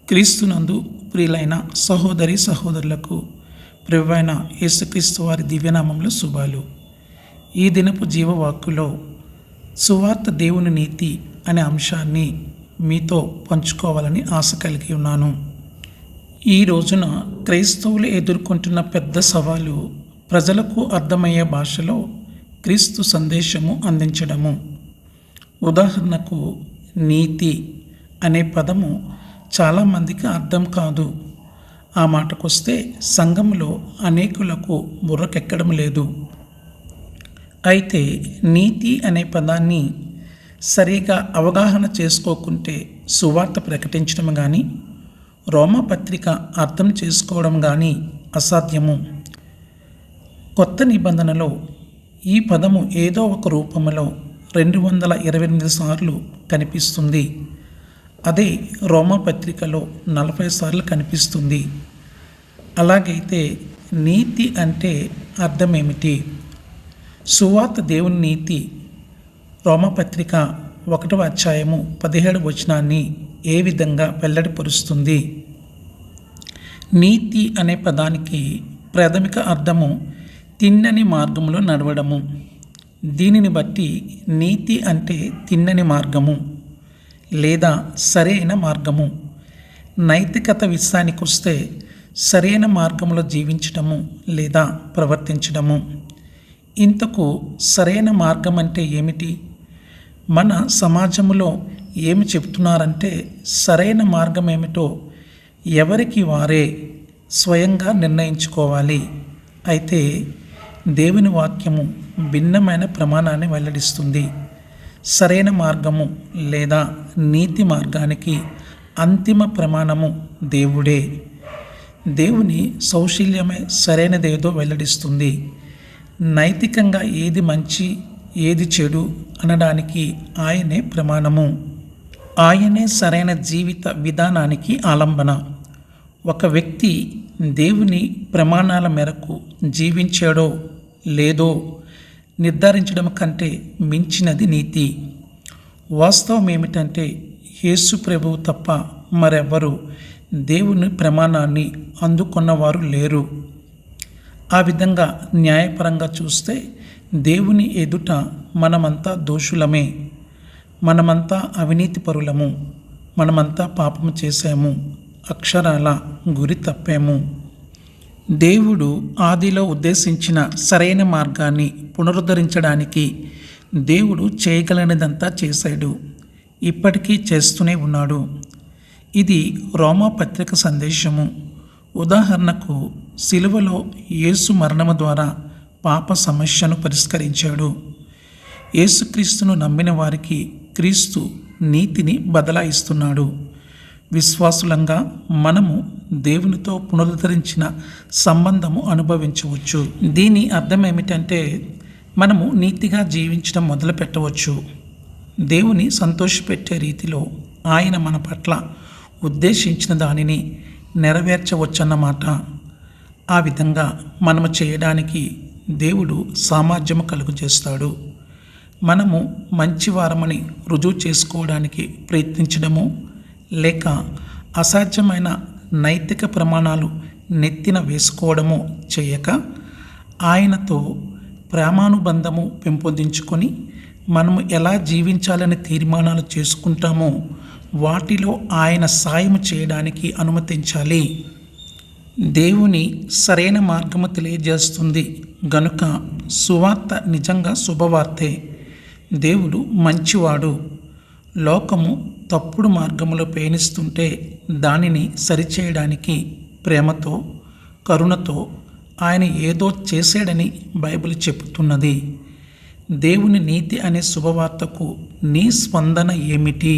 క్రీస్తునందు ప్రియులైన సహోదరి సహోదరులకు ప్రభువైన యేసుక్రీస్తు వారి దివ్యనామంలో శుభాలు. ఈ దినపు జీవవాక్కులో సువార్త దేవుని నీతి అనే అంశాన్ని మీతో పంచుకోవాలని ఆశ కలిగి ఉన్నాను. ఈ రోజున క్రైస్తవులు ఎదుర్కొంటున్న పెద్ద సవాలు ప్రజలకు అర్థమయ్యే భాషలో క్రీస్తు సందేశము అందించడము. ఉదాహరణకు నీతి అనే పదము చాలామందికి అర్థం కాదు. ఆ మాటకొస్తే సంఘంలో అనేకులకు బుర్రకెక్కడం లేదు. అయితే నీతి అనే పదాన్ని సరిగా అవగాహన చేసుకోకుంటే సువార్త ప్రకటించడం కానీ రోమపత్రిక అర్థం చేసుకోవడం కానీ అసాధ్యము. కొత్త నిబంధనలో ఈ పదము ఏదో ఒక రూపంలో 228 సార్లు కనిపిస్తుంది. అదే రోమపత్రికలో 40 సార్లు కనిపిస్తుంది. అలాగైతే నీతి అంటే అర్థం ఏమిటి? సువార్త దేవుని నీతి రోమపత్రిక 1వ అధ్యాయము 17వ వచనాన్ని ఏ విధంగా వెల్లడిపరుస్తుంది? నీతి అనే పదానికి ప్రాథమిక అర్థము తిన్నని మార్గములో నడవడము. దీనిని బట్టి నీతి అంటే తిన్నని మార్గము లేదా సరైన మార్గము. నైతికత విషయానికి వస్తే సరైన మార్గంలో జీవించడము లేదా ప్రవర్తించడము. ఇంతకు సరైన మార్గం అంటే ఏమిటి? మన సమాజంలో ఏమి చెప్తున్నారంటే సరైన మార్గం ఏమిటో ఎవరికి వారే స్వయంగా నిర్ణయించుకోవాలి. అయితే దేవుని వాక్యము భిన్నమైన ప్రమాణాన్ని వెల్లడిస్తుంది. సరైన మార్గము లేదా నీతి మార్గానికి అంతిమ ప్రమాణము దేవుడే. దేవుని సౌశల్యమే సరైనదేదో వెల్లడిస్తుంది. నైతికంగా ఏది మంచి ఏది చెడు అనడానికి ఆయనే ప్రమాణము. ఆయనే సరైన జీవిత విధానానికి ఆలంబన. ఒక వ్యక్తి దేవుని ప్రమాణాల మేరకు జీవించాడో లేదో నిర్ధారించడం కంటే మించినది నీతి. వాస్తవం ఏమిటంటే యేసు ప్రభువు తప్ప మరెవ్వరూ దేవుని ప్రమాణాన్ని అందుకున్నవారు లేరు. ఆ విధంగా న్యాయపరంగా చూస్తే దేవుని ఎదుట మనమంతా దోషులమే. మనమంతా అవినీతిపరులము. మనమంతా పాపము చేశాము. అక్షరాల గురి తప్పాము. దేవుడు ఆదిలో ఉద్దేశించిన సరైన మార్గాన్ని పునరుద్ధరించడానికి దేవుడు చేయగలనిదంతా చేశాడు. ఇప్పటికీ చేస్తూనే ఉన్నాడు. ఇది రోమపత్రిక సందేశము. ఉదాహరణకు సిలువలో యేసు మరణము ద్వారా పాప సమస్యను పరిష్కరించాడు. యేసుక్రీస్తును నమ్మిన వారికి క్రీస్తు నీతిని బదలాయిస్తున్నాడు. విశ్వాసులంగా మనము దేవునితో పునరుద్ధరించిన సంబంధము అనుభవించవచ్చు. దీని అర్థం ఏమిటంటే మనము నీతిగా జీవించడం మొదలు పెట్టవచ్చు. దేవుని సంతోషపెట్టే రీతిలో ఆయన మన పట్ల ఉద్దేశించిన దానిని నెరవేర్చవచ్చన్నమాట. ఆ విధంగా మనము చేయడానికి దేవుడు సామర్థ్యము కలుగజేస్తాడు. మనము మంచివారమని రుజువు చేసుకోవడానికి ప్రయత్నించడము లేక అసాధ్యమైన నైతిక ప్రమాణాలు నెత్తిన వేసుకోవడము చేయక ఆయనతో ప్రేమానుబంధము పెంపొందించుకొని మనము ఎలా జీవించాలని తీర్మానాలు చేసుకుంటామో వాటిలో ఆయన సాయము చేయడానికి అనుమతించాలి. దేవుని సరైన మార్గము తెలియజేస్తుంది గనుక సువార్త నిజంగా శుభవార్తే. దేవుడు మంచివాడు. లోకము తప్పుడు మార్గములో పయనిస్తుంటే దానిని సరిచేయడానికి ప్రేమతో కరుణతో ఆయన ఏదో చేశాడని బైబిల్ చెబుతున్నది. దేవుని నీతి అనే శుభవార్తకు నీ స్పందన ఏమిటి?